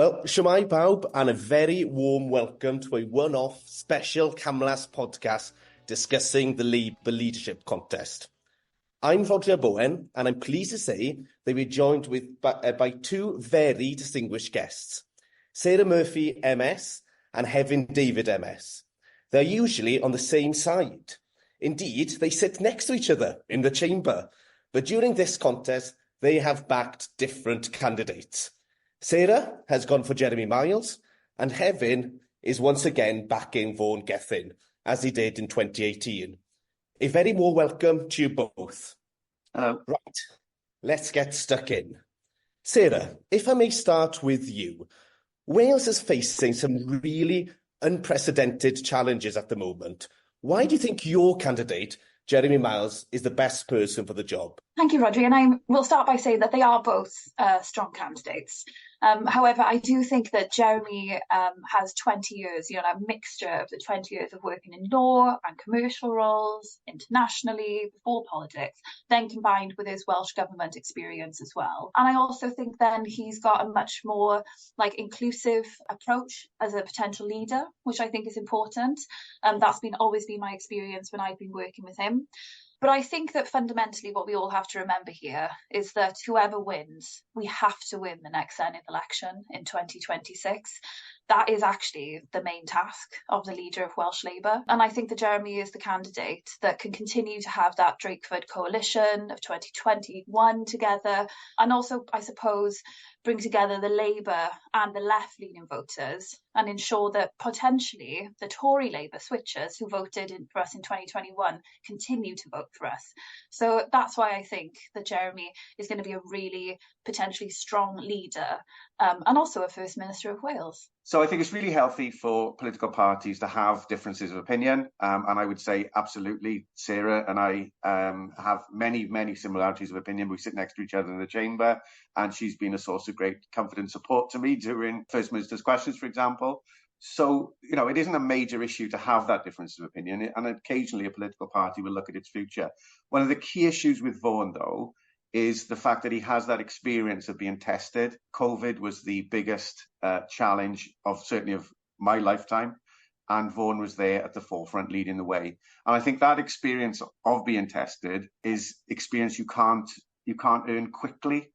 Well, shwmae bawb, and a very warm welcome to a one-off special Camlas podcast discussing the Labour Leadership Contest. I'm Rhodri Owen, and I'm pleased to say that we're joined by two very distinguished guests, Sarah Murphy MS and Hefin David MS. They're usually on the same side. Indeed, they sit next to each other in the chamber, but during this contest, they have backed different candidates. Sarah has gone for Jeremy Miles, and Hefin is once again backing Vaughan Gething, as he did in 2018. A very warm welcome to you both. Hello. Right, let's get stuck in. Sarah, if I may start with you. Wales is facing some really unprecedented challenges at the moment. Why do you think your candidate, Jeremy Miles, is the best person for the job? Thank you, Rhodri, and I will start by saying that they are both strong candidates. However, I do think that Jeremy has 20 years, a mixture of the 20 years of working in law and commercial roles, internationally, before politics, then combined with his Welsh government experience as well. And I also think then he's got a much more inclusive approach as a potential leader, which I think is important. That's always been my experience when I've been working with him. But I think that fundamentally what we all have to remember here is that whoever wins, we have to win the next Senedd election in 2026. That is actually the main task of the leader of Welsh Labour. And I think that Jeremy is the candidate that can continue to have that Drakeford coalition of 2021 together, and also, I suppose, bring together the Labour and the left-leaning voters and ensure that potentially the Tory Labour switchers who voted for us in 2021 continue to vote for us. So that's why I think that Jeremy is going to be a really potentially strong leader and also a First Minister of Wales. So I think it's really healthy for political parties to have differences of opinion. And I would say absolutely, Sarah and I have many, many similarities of opinion. We sit next to each other in the chamber, and she's been a source of great comfort and support to me during First Minister's questions, for example. So, it isn't a major issue to have that difference of opinion. And occasionally a political party will look at its future. One of the key issues with Vaughan, though, is the fact that he has that experience of being tested. COVID was the biggest challenge certainly of my lifetime, and Vaughan was there at the forefront leading the way. And I think that experience of being tested is experience you can't earn quickly.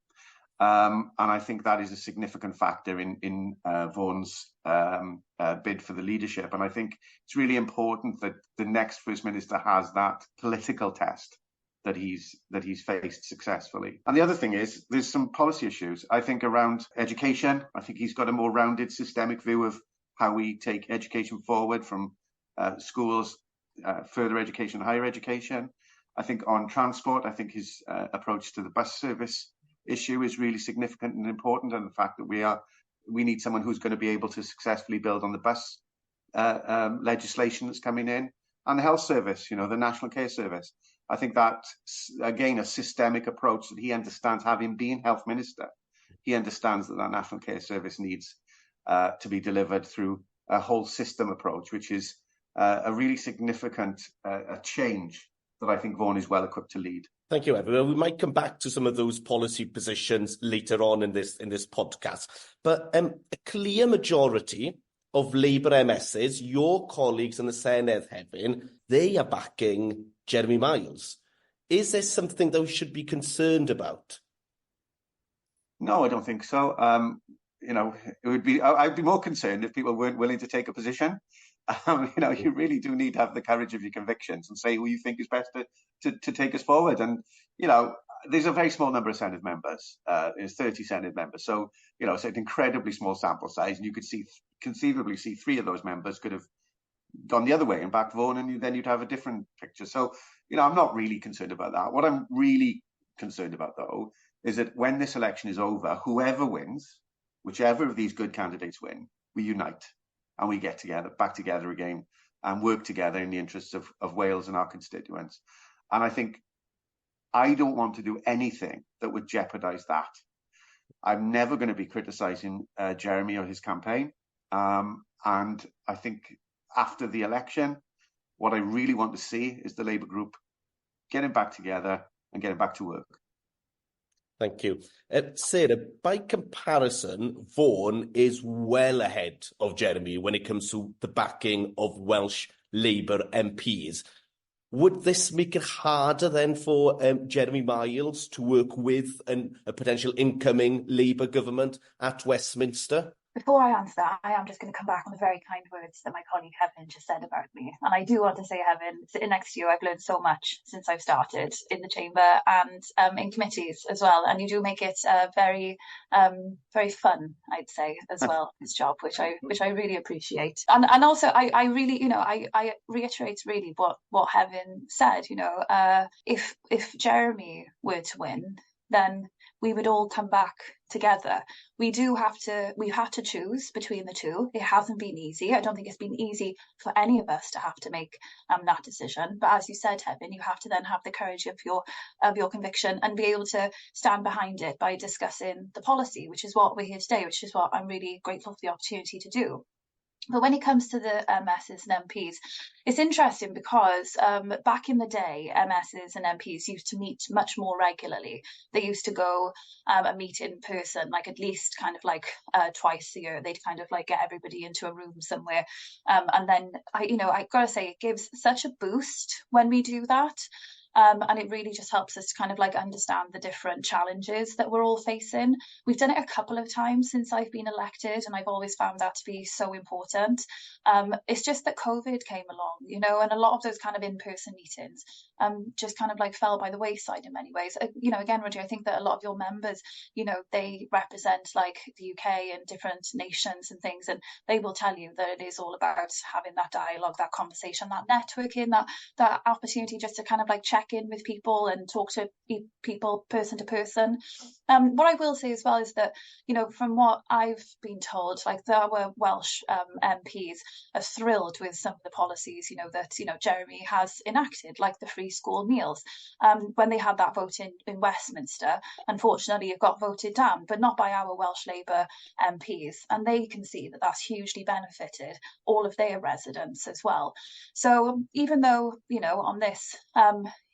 And I think that is a significant factor in Vaughan's bid for the leadership. And I think it's really important that the next First Minister has that political test that he's faced successfully. And the other thing is, there's some policy issues, I think, around education. I think he's got a more rounded systemic view of how we take education forward from schools, further education, higher education. I think on transport, I think his approach to the bus service issue is really significant and important, and the fact that we need someone who's going to be able to successfully build on the bus legislation that's coming in, and the health service, the National Care Service. I think that's, again, a systemic approach that he understands, having been Health Minister. He understands that National Care Service needs to be delivered through a whole system approach, which is a really significant change that I think Vaughan is well equipped to lead. Thank you, Evan. We might come back to some of those policy positions later on in this podcast. But a clear majority of Labour MSs, your colleagues in the Senedd, Hefin, they are backing Jeremy Miles. Is there something that we should be concerned about? No, I don't think so. I'd be more concerned if people weren't willing to take a position. You really do need to have the courage of your convictions and say who you think is best to take us forward. And, there's a very small number of Senedd members. There's 30 Senedd members. So, it's an incredibly small sample size. And you could conceivably see 3 of those members could have gone the other way and backed Vaughan, and then you'd have a different picture. So, I'm not really concerned about that. What I'm really concerned about, though, is that when this election is over, whoever wins, whichever of these good candidates win, we unite and we get back together again and work together in the interests of Wales and our constituents. And I don't want to do anything that would jeopardise that. I'm never going to be criticising Jeremy or his campaign. And I think after the election, what I really want to see is the Labour group getting back together and getting back to work. Thank you. Sarah, by comparison, Vaughan is well ahead of Jeremy when it comes to the backing of Welsh Labour MPs. Would this make it harder then for Jeremy Miles to work with a potential incoming Labour government at Westminster? Before I answer that, I am just going to come back on the very kind words that my colleague Hefin just said about me. And I do want to say, Hefin, sitting next to you, I've learned so much since I've started in the chamber and in committees as well. And you do make it very, very fun, I'd say, as well, this job, which I really appreciate. And also, I really, I reiterate really what Hefin said. If Jeremy were to win, then we would all come back together. We've had to choose between the two. It hasn't been easy. I don't think it's been easy for any of us to have to make that decision. But as you said, Hefin, you have to then have the courage of your conviction and be able to stand behind it by discussing the policy, which is what we're here today, which is what I'm really grateful for the opportunity to do. But when it comes to the MSs and MPs, it's interesting because back in the day, MSs and MPs used to meet much more regularly. They used to go and meet in person, like at least kind of like twice a year. They'd kind of like get everybody into a room somewhere. And then, I got to say, it gives such a boost when we do that. And it really just helps us to kind of like understand the different challenges that we're all facing. We've done it a couple of times since I've been elected, and I've always found that to be so important. It's just that COVID came along, and a lot of those kind of in-person meetings just kind of like fell by the wayside in many ways. Again, Rhodri, I think that a lot of your members, they represent like the UK and different nations and things, and they will tell you that it is all about having that dialogue, that conversation, that networking, that opportunity just to kind of like check in with people and talk to people person to person. What I will say as well is that, from what I've been told, like our Welsh MPs are thrilled with some of the policies, that, Jeremy has enacted, like the free school meals. When they had that vote in Westminster, unfortunately, it got voted down, but not by our Welsh Labour MPs. And they can see that that's hugely benefited all of their residents as well. So even though, on this,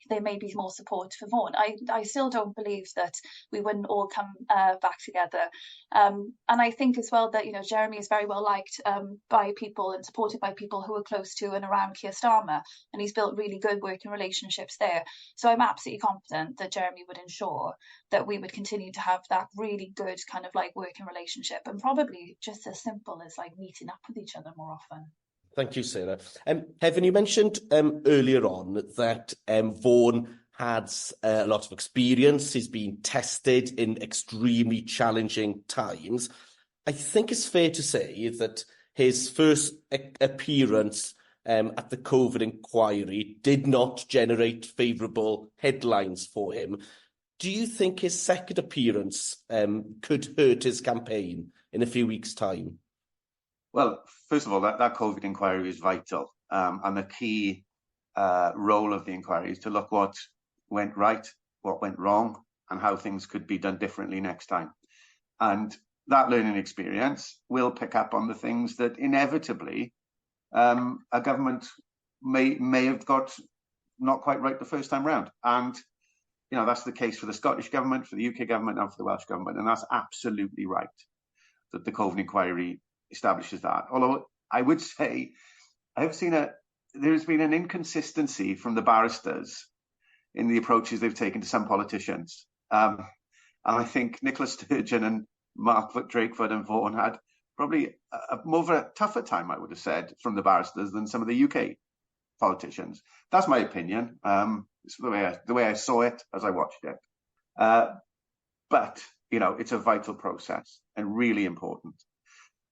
there may be more support for Vaughan, I still don't believe that we wouldn't all come back together. And I think as well that, Jeremy is very well liked by people and supported by people who are close to and around Keir Starmer, and he's built really good working relationships there. So I'm absolutely confident that Jeremy would ensure that we would continue to have that really good kind of like working relationship, and probably just as simple as like meeting up with each other more often. Thank you, Sarah. Hefin, you mentioned earlier on that Vaughan has a lot of experience. He's been tested in extremely challenging times. I think it's fair to say that his first appearance at the COVID inquiry did not generate favourable headlines for him. Do you think his second appearance could hurt his campaign in a few weeks' time? Well, first of all, that COVID inquiry is vital. And the key role of the inquiry is to look what went right, what went wrong, and how things could be done differently next time. And that learning experience will pick up on the things that inevitably a government may have got not quite right the first time round. And, that's the case for the Scottish government, for the UK government, and for the Welsh government. And that's absolutely right that the COVID inquiry establishes that. Although I would say there's been an inconsistency from the barristers in the approaches they've taken to some politicians. And I think Nicola Sturgeon and Mark Drakeford and Vaughan had probably more of a tougher time, I would have said, from the barristers than some of the UK politicians. That's my opinion. It's the way I saw it as I watched it. But, it's a vital process and really important.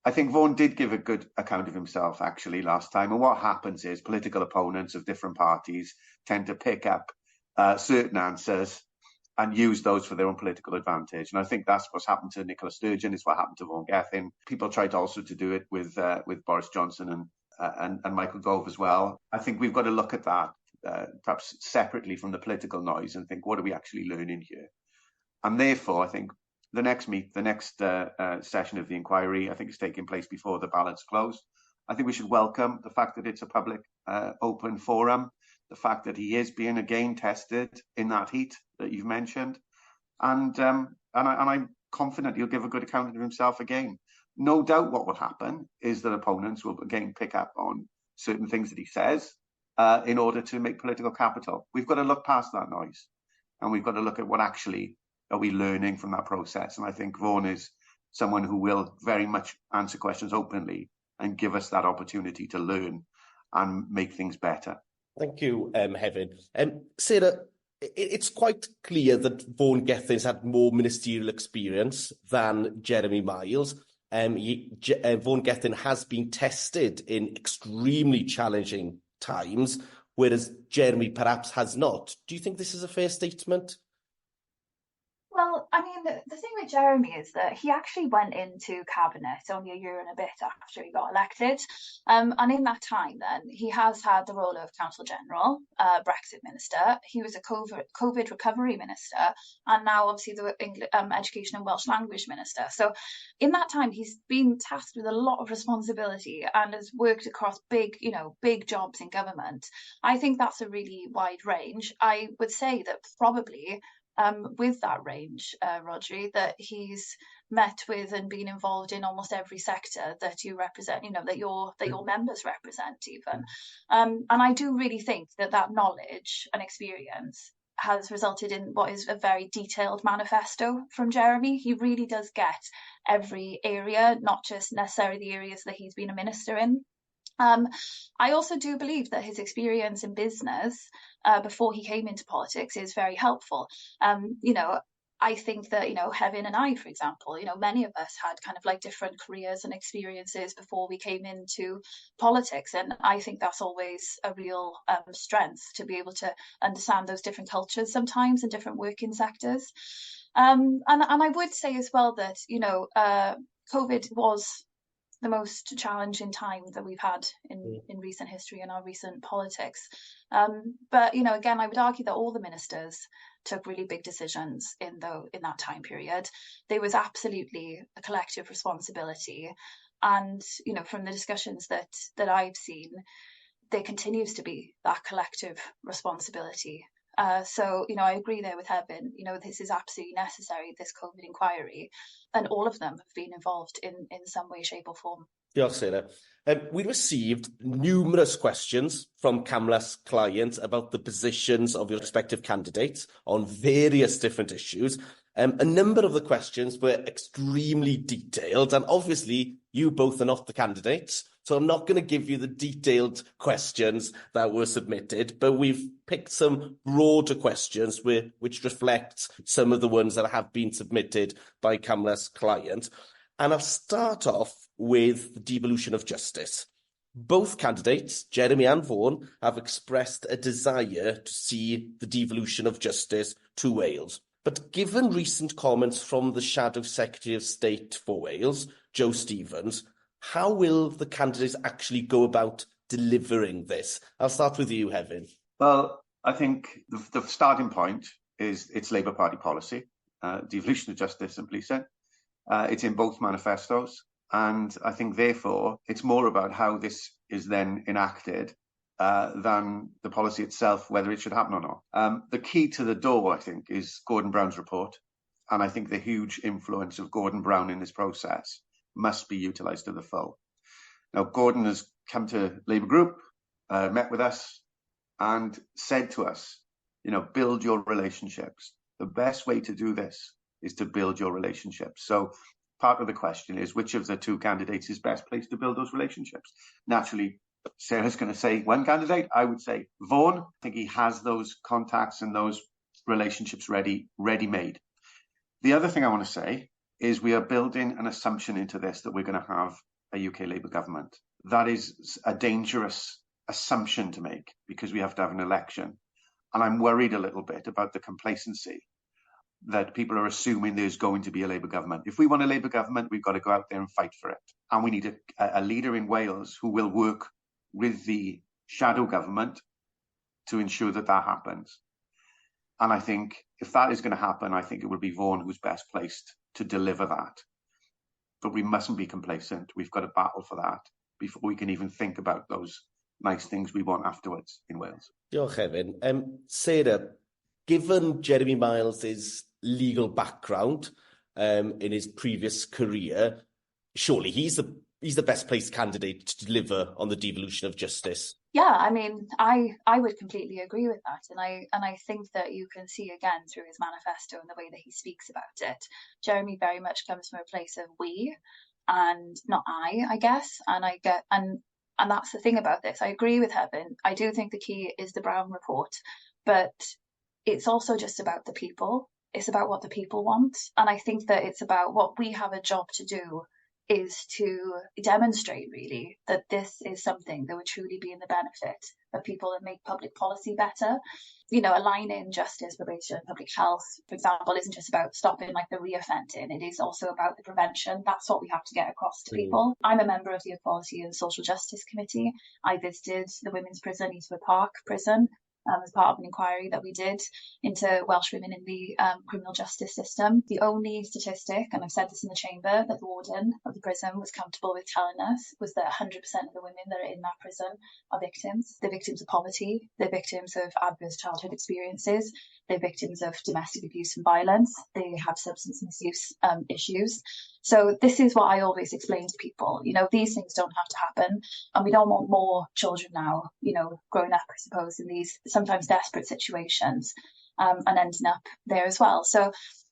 I think Vaughan did give a good account of himself, actually, last time. And what happens is political opponents of different parties tend to pick up certain answers and use those for their own political advantage. And I think that's what's happened to Nicola Sturgeon, is what happened to Vaughan Gething. People tried also to do it with Boris Johnson and Michael Gove as well. I think we've got to look at that perhaps separately from the political noise and think, what are we actually learning here? And therefore, I think the next session of the inquiry, I think, is taking place before the ballots close. I think we should welcome the fact that it's a public, open forum, the fact that he is being again tested in that heat that you've mentioned. And I'm confident he'll give a good account of himself again. No doubt what will happen is that opponents will again pick up on certain things that he says in order to make political capital. We've got to look past that noise, and we've got to look at what actually are we learning from that process. And I think Vaughan is someone who will very much answer questions openly and give us that opportunity to learn and make things better. Thank you, Hefin. Sarah, it's quite clear that Vaughan Gething's had more ministerial experience than Jeremy Miles. Vaughan Gething has been tested in extremely challenging times, whereas Jeremy perhaps has not. Do you think this is a fair statement? Well, I mean, the thing with Jeremy is that he actually went into cabinet only a year and a bit after he got elected. And in that time, then, he has had the role of Counsel General, Brexit Minister. He was a COVID recovery minister, and now obviously the Education and Welsh Language Minister. So in that time, he's been tasked with a lot of responsibility and has worked across big jobs in government. I think that's a really wide range. I would say that probably with that range, Rhodri, that he's met with and been involved in almost every sector that you represent, that your members represent even. And I do really think that knowledge and experience has resulted in what is a very detailed manifesto from Jeremy. He really does get every area, not just necessarily the areas that he's been a minister in. I also do believe that his experience in business before he came into politics is very helpful. I think that, Hefin and I, for example, many of us had kind of like different careers and experiences before we came into politics. And I think that's always a real strength to be able to understand those different cultures sometimes in different working sectors. And I would say as well that, COVID was the most challenging time that we've had in recent history and our recent politics. But, again, I would argue that all the ministers took really big decisions in that time period. There was absolutely a collective responsibility. And, from the discussions that I've seen, there continues to be that collective responsibility. So, I agree there with Hefin. This is absolutely necessary, this COVID inquiry, and all of them have been involved in some way, shape or form. Diolch, Sarah. We received numerous questions from Camlas clients about the positions of your respective candidates on various different issues. A number of the questions were extremely detailed, and obviously you both are not the candidates, so I'm not going to give you the detailed questions that were submitted, but we've picked some broader questions which reflect some of the ones that have been submitted by Camlas client. And I'll start off with the devolution of justice. Both candidates, Jeremy and Vaughan, have expressed a desire to see the devolution of justice to Wales. But given recent comments from the Shadow Secretary of State for Wales, Joe Stevens, how will the candidates actually go about delivering this? I'll start with you, Hefin. Well, I think the starting point is it's Labour Party policy, devolution of justice and policing. It's in both manifestos. And I think, therefore, it's more about how this is then enacted than the policy itself, whether it should happen or not. The key to the door, I think, is Gordon Brown's report. And I think the huge influence of Gordon Brown in this process must be utilised to the full. Now, Gordon has come to Labour Group, met with us and said to us, build your relationships. The best way to do this is to build your relationships. So part of the question is, which of the two candidates is best placed to build those relationships? Naturally, Sarah's going to say one candidate. I would say Vaughan. I think he has those contacts and those relationships ready-made. The other thing I want to say is we are building an assumption into this that we're going to have a UK Labour government. That is a dangerous assumption to make because we have to have an election. And I'm worried a little bit about the complacency that people are assuming there's going to be a Labour government. If we want a Labour government, we've got to go out there and fight for it. And we need a leader in Wales who will work with the shadow government to ensure that happens. And I think if that is going to happen, I think it will be Vaughan who's best placed to deliver that. But we mustn't be complacent. We've got to battle for that before we can even think about those nice things we want afterwards in Wales. Diolch, Hefin. Sarah, given Jeremy Miles is legal background in his previous career, surely he's the best placed candidate to deliver on the devolution of justice. Yeah, I mean, I would completely agree with that, and I think that you can see again through his manifesto and the way that he speaks about it. Jeremy very much comes from a place of we and not I guess, and that's the thing about this. I agree with Hefin. I do think the key is the Brown report, but it's also just about the people. It's about what the people want, and I think that it's about what we have a job to do is to demonstrate really that this is something that would truly be in the benefit of people and make public policy better. You know, aligning justice, probation, public health, for example, isn't just about stopping like the reoffending. It is also about the prevention. That's what we have to get across to people. I'm a member of the Equality and Social Justice Committee. I visited the women's prison, Eastwood Park prison, as part of an inquiry that we did into Welsh women in the criminal justice system. The only statistic, and I've said this in the chamber, that the warden of the prison was comfortable with telling us was that 100% of the women that are in that prison are victims. They're victims of poverty, they're victims of adverse childhood experiences, they're victims of domestic abuse and violence, they have substance misuse issues. So this is what I always explain to people. You know, these things don't have to happen, and we don't want more children now, you know, growing up, I suppose, in these sometimes desperate situations and ending up there as well. So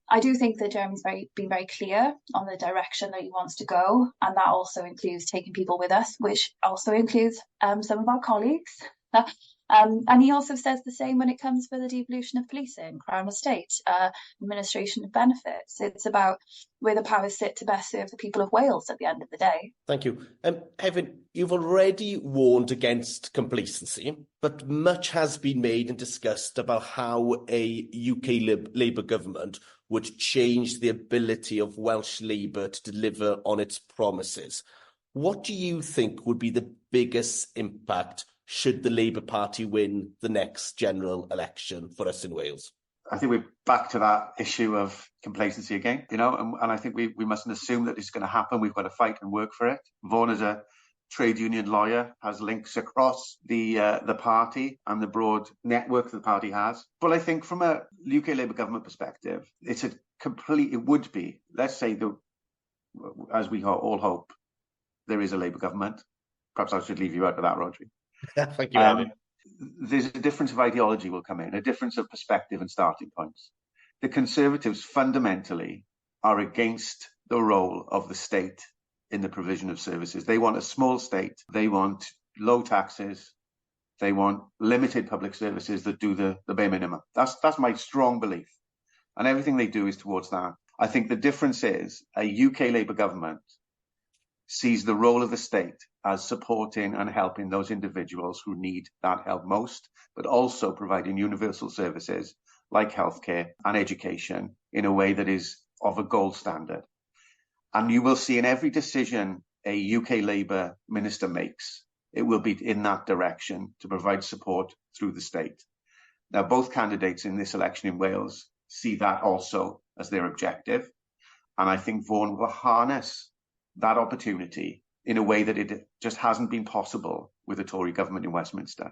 I do think that Jeremy's been very clear on the direction that he wants to go, and that also includes taking people with us, which also includes some of our colleagues. And he also says the same when it comes for the devolution of policing, Crown Estate, administration of benefits. It's about where the powers sit to best serve the people of Wales at the end of the day. Thank you. Hefin, you've already warned against complacency, but much has been made and discussed about how a UK Labour government would change the ability of Welsh Labour to deliver on its promises. What do you think would be the biggest impact should the Labour Party win the next general election for us in Wales? I think we're back to that issue of complacency again, you know, and I think we mustn't assume that it's going to happen. We've got to fight and work for it. Vaughan, as a trade union lawyer, has links across the party and the broad network the party has. But I think from a UK Labour government perspective, it would be, let's say, as we all hope, there is a Labour government. Perhaps I should leave you out of that, Rhodri. Thank you, Evan. There's a difference of ideology will come in, a difference of perspective and starting points. The Conservatives fundamentally are against the role of the state in the provision of services. They want a small state. They want low taxes. They want limited public services that do the bare minimum. That's my strong belief. And everything they do is towards that. I think the difference is a UK Labour government sees the role of the state as supporting and helping those individuals who need that help most, but also providing universal services like healthcare and education in a way that is of a gold standard. And you will see in every decision a UK Labour minister makes, it will be in that direction to provide support through the state. Now, both candidates in this election in Wales see that also as their objective. And I think Vaughan will harness that opportunity in a way that it just hasn't been possible with the Tory government in Westminster.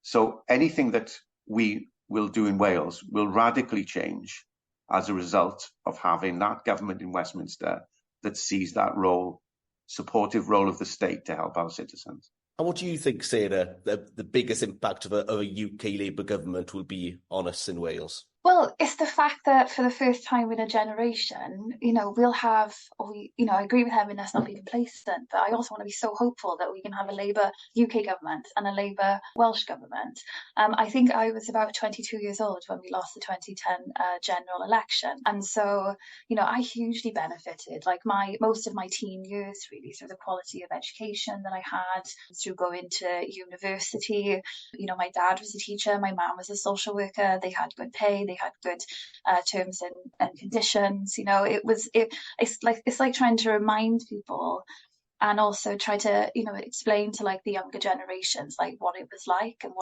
So anything that we will do in Wales will radically change as a result of having that government in Westminster that sees that role, supportive role of the state to help our citizens. And what do you think, Sarah, the biggest impact of a UK Labour government will be on us in Wales? Well, it's the fact that for the first time in a generation, you know, I agree with having us not be complacent, but I also want to be so hopeful that we can have a Labour UK government and a Labour Welsh government. I think I was about 22 years old when we lost the 2010 general election. And so, you know, I hugely benefited, like most of my teen years really, through the quality of education that I had, through going to university. You know, my dad was a teacher, my mum was a social worker, they had good pay, they had good terms and conditions. You know, it's like trying to remind people and also try to, you know, explain to like the younger generations like what it was like and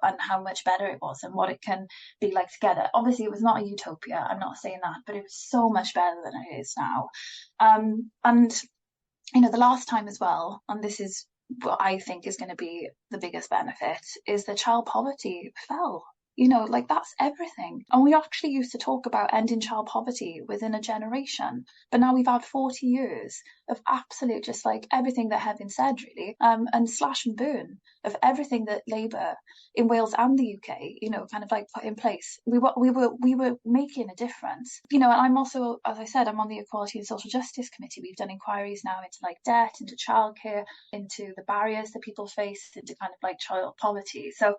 and how much better it was and what it can be like together. Obviously, it was not a utopia. I'm not saying that, but it was so much better than it is now. And you know, the last time as well, and this is what I think is going to be the biggest benefit, is that child poverty fell. Like that's everything. And we actually used to talk about ending child poverty within a generation, but now we've had 40 years of absolute just like everything that Hefin said really, and slash and burn of everything that Labour in Wales and the UK, kind of like put in place. We were making a difference. And I'm also, as I said, I'm on the Equality and Social Justice Committee. We've done inquiries now into like debt, into childcare, into the barriers that people face, into kind of like child poverty. So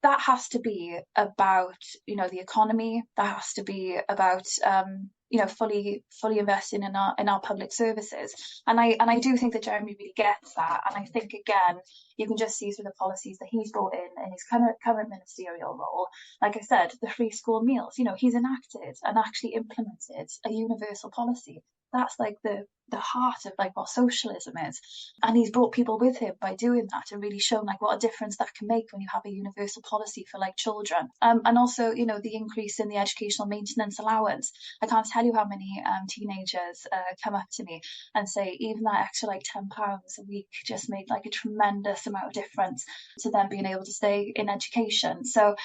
that has to be about, the economy. That has to be about, fully investing in our public services. And I do think that Jeremy really gets that. And I think again, you can just see through the policies that he's brought in his current ministerial role. Like I said, the free school meals. He's enacted and actually implemented a universal policy. That's like the heart of like what socialism is, and he's brought people with him by doing that and really shown like what a difference that can make when you have a universal policy for like children. And also the increase in the educational maintenance allowance. I can't tell you how many teenagers come up to me and say even that extra like £10 a week just made like a tremendous amount of difference to them being able to stay in education. So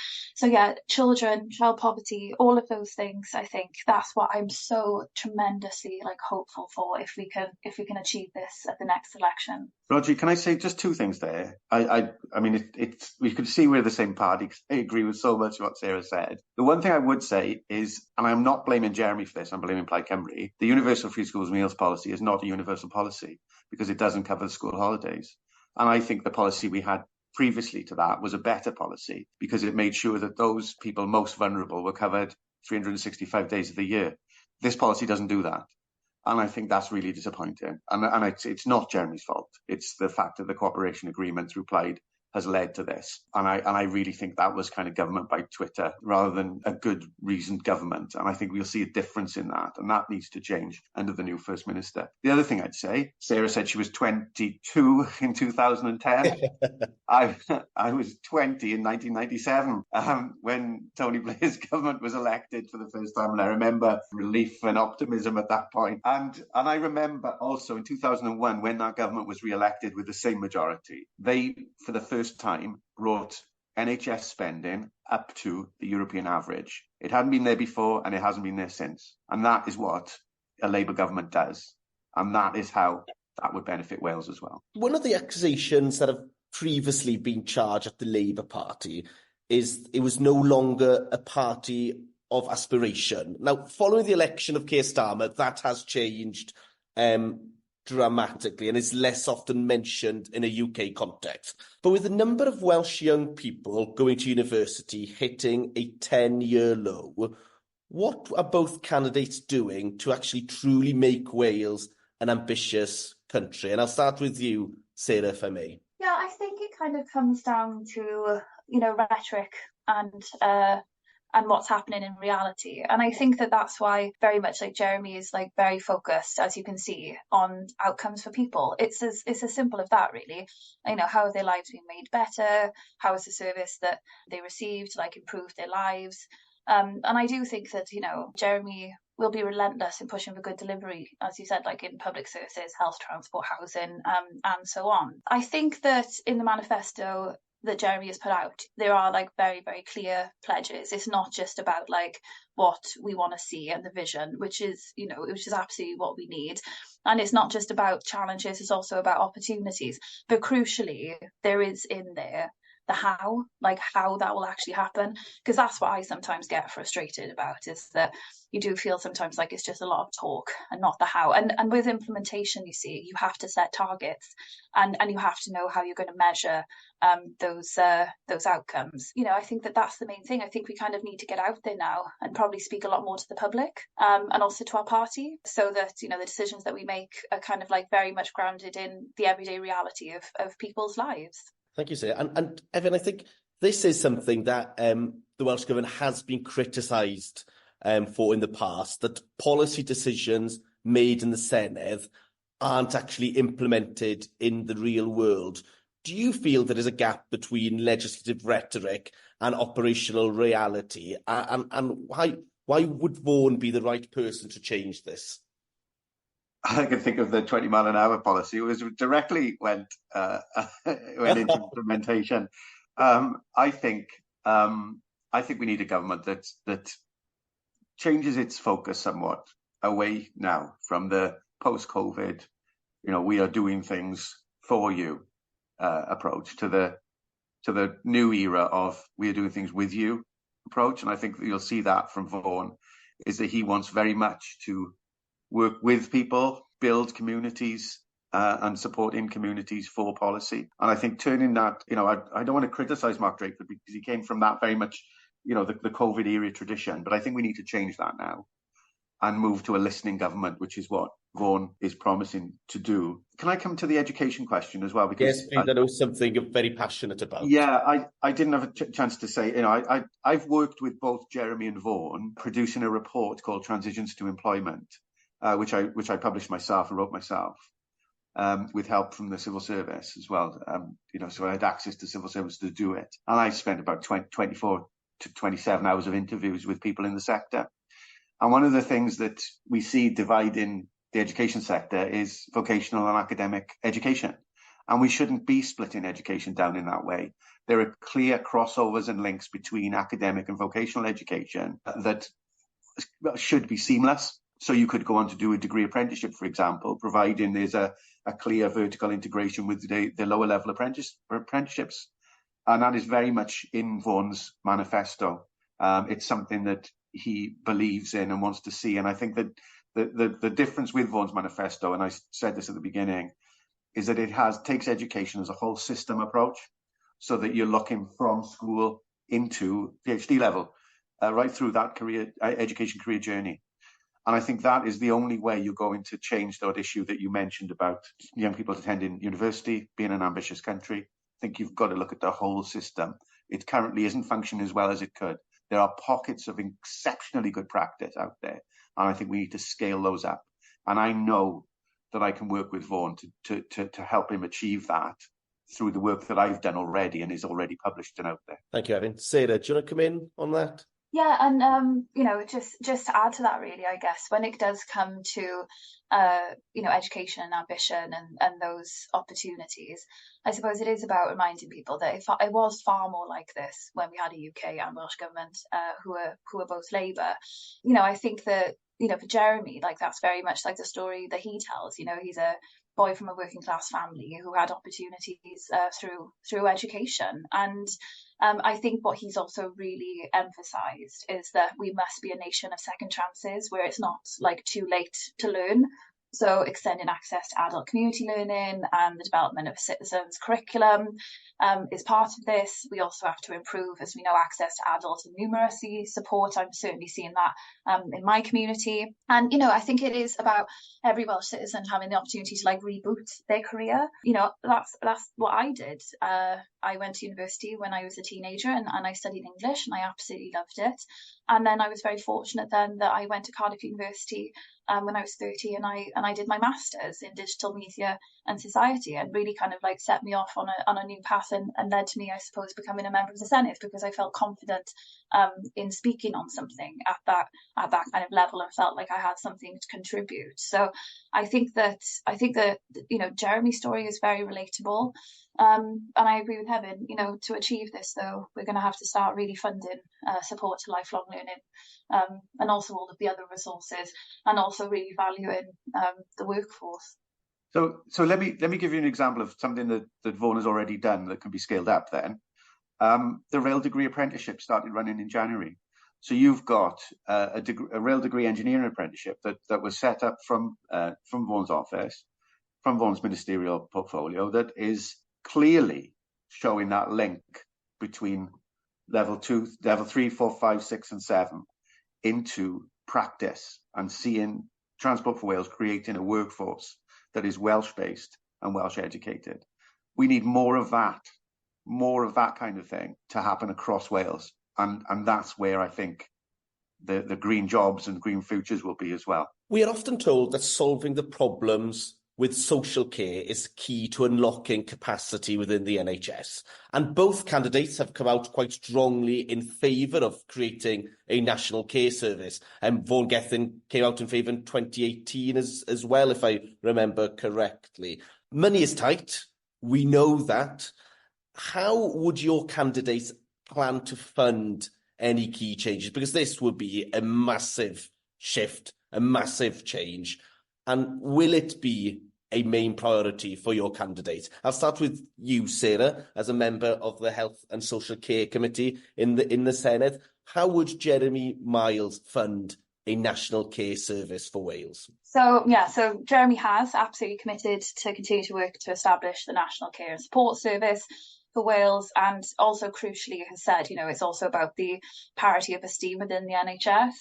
yeah, children, child poverty, all of those things. I think that's what I'm so tremendously like hopeful for if we can achieve this at the next election. Rhodri, can I say just two things there? I mean, it's we could see we're the same party because I agree with so much of what Sarah said. The one thing I would say is, and I'm not blaming Jeremy for this, I'm blaming Plaid Cymru, the universal free schools meals policy is not a universal policy because it doesn't cover the school holidays. And I think the policy we had previously to that was a better policy because it made sure that those people most vulnerable were covered 365 days of the year. This policy doesn't do that. And I think that's really disappointing. And it's not Jeremy's fault. It's the fact that the cooperation agreement through Plaid has led to this. And I really think that was kind of government by Twitter rather than a good reasoned government. And I think we'll see a difference in that. And that needs to change under the new First Minister. The other thing I'd say, Sarah said she was 22 in 2010. I was 20 in 1997 when Tony Blair's government was elected for the first time. And I remember relief and optimism at that point. And I remember also in 2001 when that government was re-elected with the same majority, they, for the first time, brought NHS spending up to the European average. It hadn't been there before and it hasn't been there since. And that is what a Labour government does. And that is how that would benefit Wales as well. One of the accusations that have previously been charged at the Labour Party is it was no longer a party of aspiration. Now, following the election of Keir Starmer, that has changed dramatically and is less often mentioned in a UK context. But with the number of Welsh young people going to university hitting a 10-year low, what are both candidates doing to actually truly make Wales an ambitious country? And I'll start with you, Sarah, if I may. Yeah, I think it kind of comes down to, rhetoric and what's happening in reality. And I think that that's why very much like Jeremy is like very focused, as you can see, on outcomes for people. It's as simple as that, really. How have their lives been made better? How is the service that they received like improved their lives? And I do think that, Jeremy will be relentless in pushing for good delivery, as you said, like in public services, health, transport, housing, and so on. I think that in the manifesto that Jeremy has put out, there are like very, very clear pledges. It's not just about like what we want to see and the vision, which is absolutely what we need. And it's not just about challenges, it's also about opportunities. But crucially, there is in there the how that will actually happen, because that's what I sometimes get frustrated about, is that you do feel sometimes like it's just a lot of talk and not the how. And with implementation, you see, you have to set targets and you have to know how you're going to measure those outcomes. I think that that's the main thing. I think we kind of need to get out there now and probably speak a lot more to the public and also to our party, so that the decisions that we make are kind of like very much grounded in the everyday reality of people's lives. Thank you, Sarah. And Evan, I think this is something that the Welsh Government has been criticised for in the past, that policy decisions made in the Senedd aren't actually implemented in the real world. Do you feel there is a gap between legislative rhetoric and operational reality? And why would Vaughan be the right person to change this? I can think of the 20 mile an hour policy. It was directly went into implementation. I think I think we need a government that changes its focus somewhat away now from the post-COVID, we are doing things for you approach to the new era of we are doing things with you approach. And I think you'll see that from Vaughan, is that he wants very much to work with people, build communities, and support in communities for policy. And I think turning that, I don't want to criticize Mark Drakeford because he came from that very much, the COVID era tradition, but I think we need to change that now and move to a listening government, which is what Vaughan is promising to do. Can I come to the education question as well? Because yes, please, I know something you're very passionate about. Yeah, I didn't have a chance to say, I've worked with both Jeremy and Vaughan producing a report called Transitions to Employment, which I published myself and wrote myself, with help from the civil service as well. So I had access to civil service to do it. And I spent about 24 to 27 hours of interviews with people in the sector. And one of the things that we see dividing the education sector is vocational and academic education. And we shouldn't be splitting education down in that way. There are clear crossovers and links between academic and vocational education that should be seamless. So you could go on to do a degree apprenticeship, for example, providing there's a clear vertical integration with the lower level apprenticeships. And that is very much in Vaughan's manifesto. It's something that he believes in and wants to see. And I think that the difference with Vaughan's manifesto, and I said this at the beginning, is that it takes education as a whole system approach, so that you're looking from school into PhD level, right through that education career journey. And I think that is the only way you're going to change that issue that you mentioned about young people attending university, being an ambitious country. I think you've got to look at the whole system. It currently isn't functioning as well as it could. There are pockets of exceptionally good practice out there, and I think we need to scale those up. And I know that I can work with Vaughan to help him achieve that through the work that I've done already and is already published and out there. Thank you, Hefin. Sarah, do you want to come in on that? Yeah, and just to add to that, really, I guess when it does come to education and ambition and those opportunities, I suppose it is about reminding people that it was far more like this when we had a UK and Welsh government who were both Labour. I think that for Jeremy, like that's very much like the story that he tells. He's a boy from a working class family who had opportunities through education. And I think what he's also really emphasised is that we must be a nation of second chances, where it's not like too late to learn. So extending access to adult community learning and the development of a citizens curriculum is part of this. We also have to improve, as we know, access to adult and numeracy support. I'm certainly seeing that in my community. And, I think it is about every Welsh citizen having the opportunity to reboot their career. That's what I did. I went to university when I was a teenager and I studied English and I absolutely loved it. And then I was very fortunate then that I went to Cardiff University when I was 30 and I did my master's in digital media and society, and really kind of set me off on a new path and led to me, I suppose, becoming a member of the Senate, because I felt confident in speaking on something at that kind of level and felt like I had something to contribute. So I think that Jeremy's story is very relatable. And I agree with Hefin, to achieve this, though, we're going to have to start really funding support to lifelong learning and also all of the other resources, and also really valuing the workforce. So let me give you an example of something that Vaughan has already done that can be scaled up then. The rail degree apprenticeship started running in January. So you've got a rail degree engineering apprenticeship that was set up from Vaughan's office, from Vaughan's ministerial portfolio, that is clearly showing that link between level 2, level 3, 4, 5, 6, and 7 into practice, and seeing Transport for Wales creating a workforce that is Welsh-based and Welsh-educated. We need more of that kind of thing to happen across Wales. And that's where I think the green jobs and green futures will be as well. We are often told that solving the problems with social care is key to unlocking capacity within the NHS. And both candidates have come out quite strongly in favour of creating a national care service. Vaughan Gething came out in favour in 2018 as well, if I remember correctly. Money is tight. We know that. How would your candidates plan to fund any key changes? Because this would be a massive shift, a massive change. And will it be a main priority for your candidate? I'll start with you, Sarah, as a member of the Health and Social Care Committee in the Senedd. How would Jeremy Miles fund a national care service for Wales? So Jeremy has absolutely committed to continue to work to establish the National Care and Support Service for Wales, and also crucially has said, it's also about the parity of esteem within the NHS.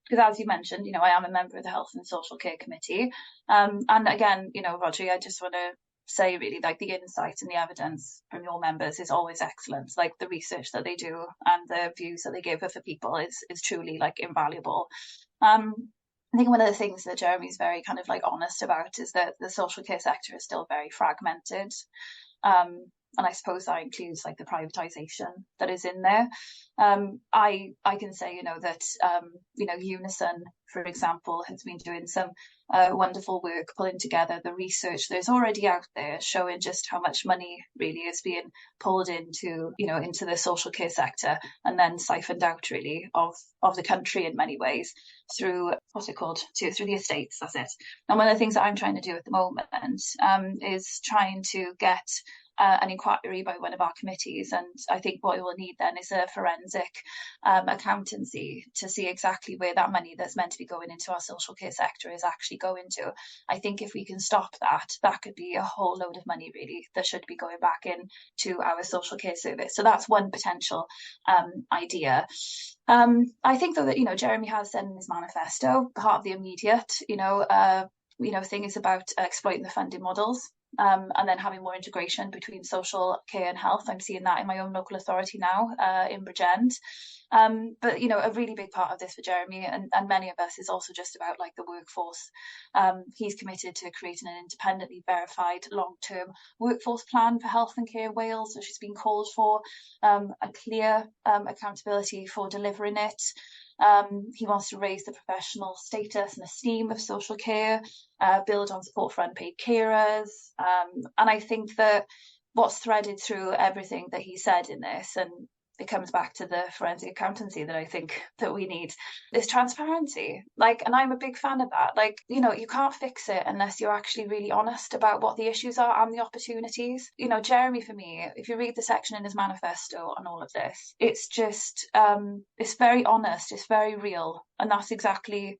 Because as you mentioned, I am a member of the Health and Social Care Committee. And again, Rhodri, I just want to say really, like, the insight and the evidence from your members is always excellent. Like, the research that they do and the views that they give for people is truly, like, invaluable. I think one of the things that Jeremy's very kind of like honest about is that the social care sector is still very fragmented. And I suppose that includes like the privatisation that is in there. I can say, that, Unison, for example, has been doing some wonderful work pulling together the research that is already out there, showing just how much money really is being pulled into the social care sector and then siphoned out really of the country in many ways through through the estates. That's it. And one of the things that I'm trying to do at the moment is trying to get an inquiry by one of our committees, and I think what we will need then is a forensic accountancy to see exactly where that money that's meant to be going into our social care sector is actually going to. I think if we can stop that could be a whole load of money really that should be going back into our social care service. So that's one potential idea. I think though that Jeremy has said in his manifesto, part of the immediate thing is about exploiting the funding models. And then having more integration between social care and health. I'm seeing that in my own local authority now, in Bridgend. But a really big part of this for Jeremy and many of us is also just about like the workforce. He's committed to creating an independently verified long-term workforce plan for health and care in Wales, which has been called for, a clear accountability for delivering it. He wants to raise the professional status and esteem of social care, build on support for unpaid carers. And I think that what's threaded through everything that he said in this, and it comes back to the forensic accountancy that I think that we need, is transparency. And I'm a big fan of that. You can't fix it unless you're actually really honest about what the issues are and the opportunities. Jeremy, for me, if you read the section in his manifesto on all of this, it's just, it's very honest, it's very real. And that's exactly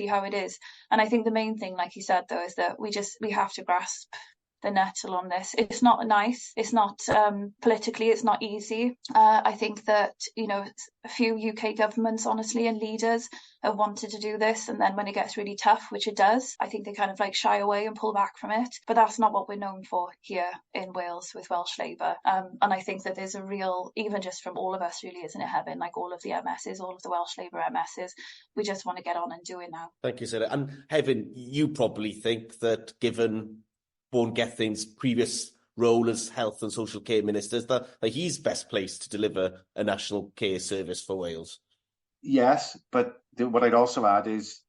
how it is. And I think the main thing, like you said, though, is that we have to grasp the nettle on this. It's not nice. It's not politically, it's not easy. I think that, a few UK governments, honestly, and leaders have wanted to do this. And then when it gets really tough, which it does, I think they kind of like shy away and pull back from it. But that's not what we're known for here in Wales with Welsh Labour. And I think that there's a real, even just from all of us really, isn't it, Hefin? Like all of the MSs, all of the Welsh Labour MSs, we just want to get on and do it now. Thank you, Sarah. And Hefin, you probably think that given Vaughan Gething's previous role as Health and Social Care Minister, that he's best placed to deliver a national care service for Wales. Yes, but what I'd also add is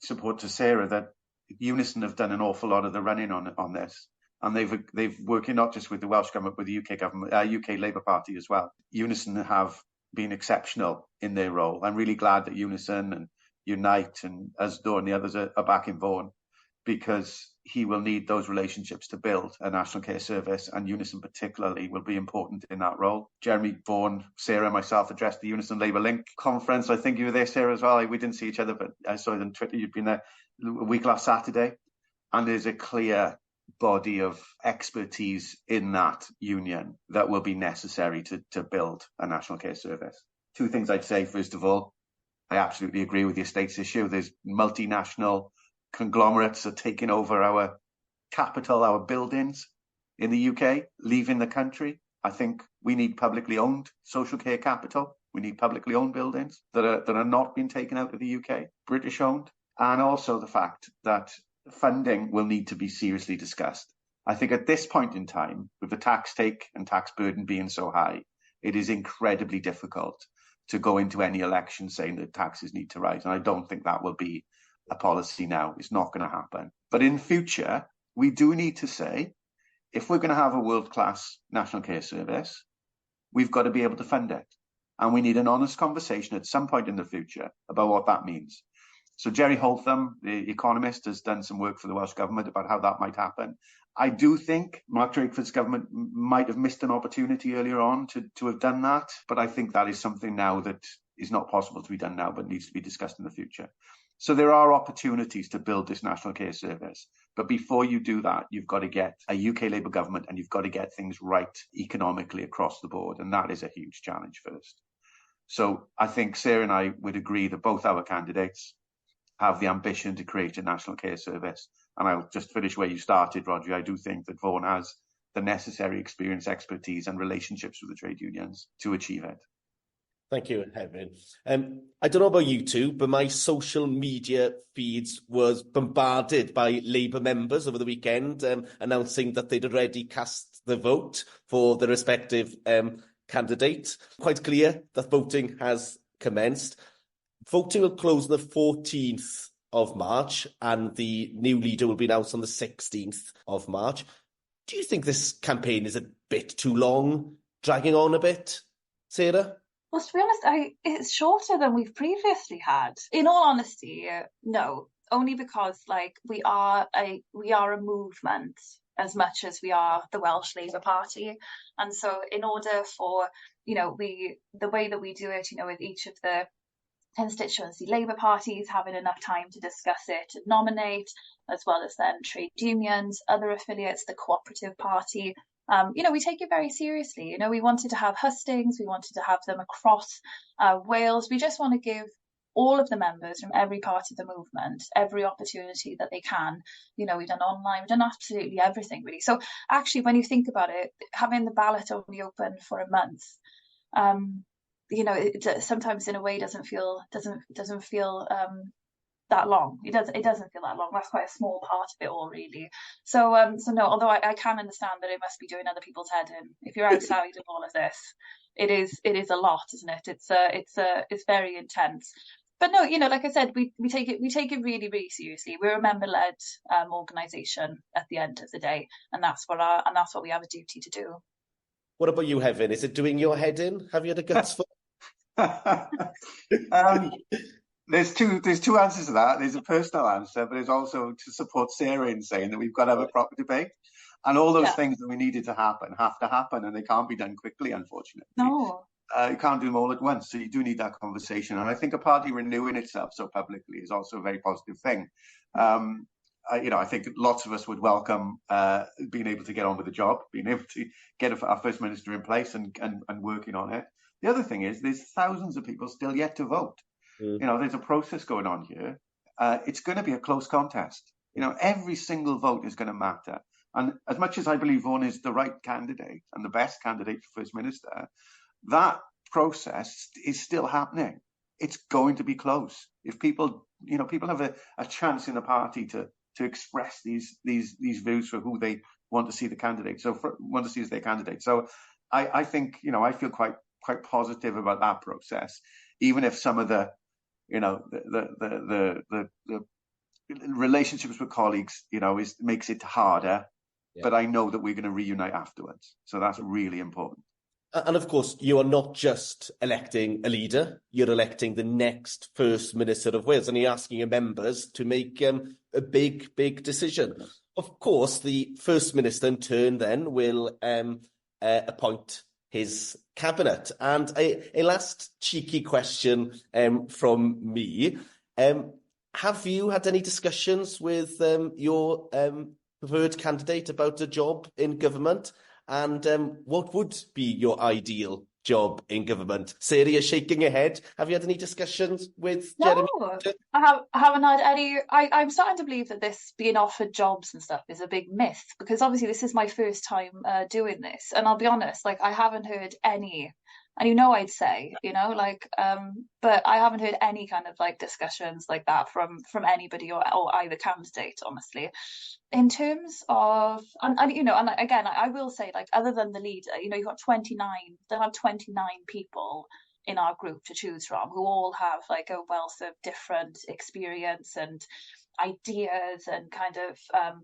support to Sarah that Unison have done an awful lot of the running on this, and they've working not just with the Welsh government, but the UK government, UK Labour Party as well. Unison have been exceptional in their role. I'm really glad that Unison and Unite and Usdo and the others are back in Vaughan, because he will need those relationships to build a national care service, and Unison particularly will be important in that role. Jeremy, Vaughan, Sarah, myself addressed the Unison Labour Link conference. I think you were there, Sarah, as well. We didn't see each other, but I saw it on Twitter. You'd been there a week last Saturday. And there's a clear body of expertise in that union that will be necessary to build a national care service. Two things I'd say. First of all, I absolutely agree with the estates issue. There's multinational conglomerates are taking over our capital, our buildings in the UK, leaving the country. I think we need publicly owned social care capital. We need publicly owned buildings that are not being taken out of the UK, British owned. And also the fact that funding will need to be seriously discussed. I think at this point in time, with the tax take and tax burden being so high, it is incredibly difficult to go into any election saying that taxes need to rise. And I don't think that will be a policy now. It's not going to happen. But in future, we do need to say, if we're going to have a world-class national care service, we've got to be able to fund it. And we need an honest conversation at some point in the future about what that means. So Jerry Holtham, the economist, has done some work for the Welsh Government about how that might happen. I do think Mark Drakeford's government might have missed an opportunity earlier on to have done that. But I think that is something now that is not possible to be done now, but needs to be discussed in the future. So there are opportunities to build this National Care Service. But before you do that, you've got to get a UK Labour government and you've got to get things right economically across the board. And that is a huge challenge first. So I think Sarah and I would agree that both our candidates have the ambition to create a National Care Service. And I'll just finish where you started, Rhodri. I do think that Vaughan has the necessary experience, expertise and relationships with the trade unions to achieve it. Thank you, Hefin. I don't know about you two, but my social media feeds was bombarded by Labour members over the weekend announcing that they'd already cast the vote for the respective candidate. Quite clear that voting has commenced. Voting will close on the 14th of March and the new leader will be announced on the 16th of March. Do you think this campaign is a bit too long, dragging on a bit, Sarah? Well, to be honest, it's shorter than we've previously had. In all honesty, no. Only because we are a movement as much as we are the Welsh Labour Party, and so in order for the way that we do it, with each of the constituency Labour parties having enough time to discuss it and nominate, as well as then trade unions, other affiliates, the Cooperative Party. We take it very seriously. We wanted to have hustings, we wanted to have them across Wales. We just want to give all of the members from every part of the movement every opportunity that they can. We've done online, we've done absolutely everything really. So actually, when you think about it, having the ballot only open for a month, it sometimes in a way doesn't feel that long. It doesn't feel that long. That's quite a small part of it all, really. So no, although I can understand that it must be doing other people's head in. If you're outside of all of this, it is a lot, isn't it? It's very intense. But no, like I said, we take it really, really seriously. We're a member-led organisation at the end of the day, and that's what we have a duty to do. What about you, Hefin? Is it doing your head in? Have you had a guts for? There's two answers to that. There's a personal answer, but there's also to support Sarah in saying that we've got to have a proper debate. And all those things that we needed to happen have to happen, and they can't be done quickly, unfortunately. No. You can't do them all at once, so you do need that conversation. And I think a party renewing itself so publicly is also a very positive thing. I think lots of us would welcome being able to get on with the job, being able to get our First Minister in place and working on it. The other thing is there's thousands of people still yet to vote. There's a process going on here. It's going to be a close contest. Every single vote is going to matter. And as much as I believe Vaughan is the right candidate and the best candidate for First Minister, that process is still happening. It's going to be close. If people have a chance in the party to express these views for who they want to see the candidate. Want to see as their candidate. So I think I feel quite positive about that process, even if some of the relationships with colleagues makes it harder. Yeah. But I know that we're going to reunite afterwards. So that's really important. And of course, you are not just electing a leader, you're electing the next First Minister of Wales, and you're asking your members to make a big decision. Of course, the First Minister in turn then will appoint his cabinet. And a last cheeky question from me. Have you had any discussions with your preferred candidate about a job in government? And what would be your ideal job in government? Sarah, you're shaking your head. Have you had any discussions with Jeremy? No, I haven't had any. I'm starting to believe that this being offered jobs and stuff is a big myth, because obviously this is my first time doing this. And I'll be honest, I haven't heard any. And I'd say, but I haven't heard any kind of discussions like that from anybody or either candidate, honestly. In terms of, and again, I will say, other than the leader, you've got 29, they'll have 29 people in our group to choose from, who all have like a wealth of different experience and ideas and kind of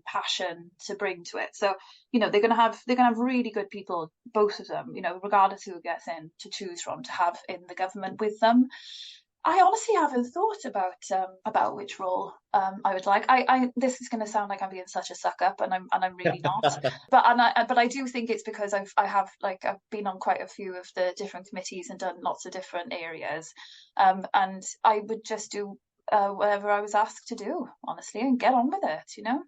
passion to bring to it. So, you know, they're gonna have really good people, both of them, you know, regardless who gets in, to choose from, to have in the government with them. I honestly haven't thought about which role I would like. This is going to sound like I'm being such a suck up, and I'm really not. But I do think it's because I've been on quite a few of the different committees and done lots of different areas, and I would just do whatever I was asked to do, honestly, and get on with it, you know.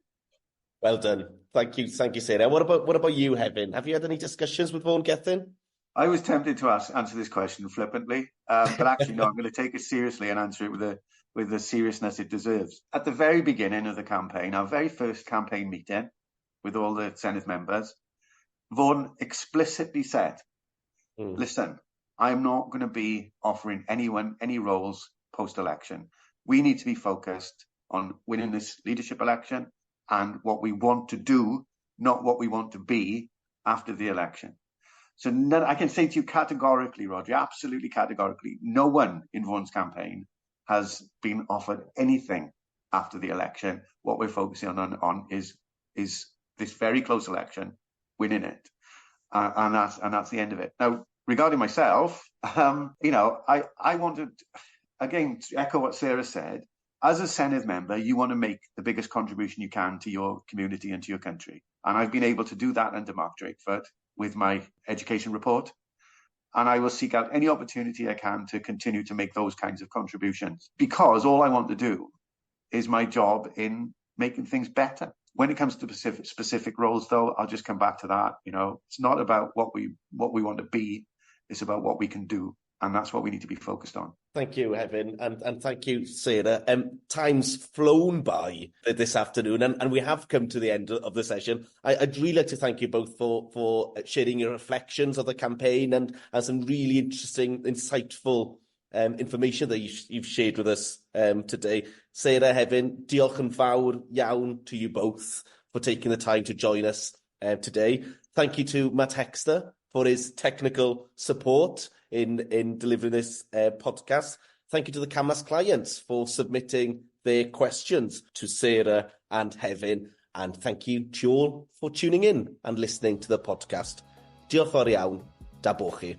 Well done. Thank you, Sarah. What about you, Hefin? Have you had any discussions with Vaughan Gething? I was tempted to answer this question flippantly, but actually, no, I'm going to take it seriously and answer it with the seriousness it deserves. At the very beginning of the campaign, our very first campaign meeting with all the Senedd members, Vaughan explicitly said, listen, I'm not going to be offering anyone any roles post-election. We need to be focused on winning this leadership election and what we want to do, not what we want to be after the election. So I can say to you categorically, Rhodri, absolutely categorically, no one in Vaughan's campaign has been offered anything after the election. What we're focusing on is this very close election, winning it, and that's the end of it. Now, regarding myself, you know, I wanted, again, to echo what Sarah said. As a Senedd member, you want to make the biggest contribution you can to your community and to your country, and I've been able to do that under Mark Drakeford with my education report, and I will seek out any opportunity I can to continue to make those kinds of contributions, because all I want to do is my job in making things better. When it comes to specific roles, though, I'll just come back to that. You know, it's not about what we want to be, it's about what we can do, and that's what we need to be focused on. Thank you, Hefin, and thank you, Sarah. Time's flown by this afternoon, and we have come to the end of the session. I'd really like to thank you both for sharing your reflections of the campaign and some really interesting, insightful information that you've shared with us today. Sarah, Hefin, diolch yn fawr iawn to you both for taking the time to join us today. Thank you to Matt Hexter for his technical support in delivering this podcast. Thank you to the Camlas clients for submitting their questions to Sarah and Hefin. And thank you to you all for tuning in and listening to the podcast. Diolch fawr iawn. Da bo chi.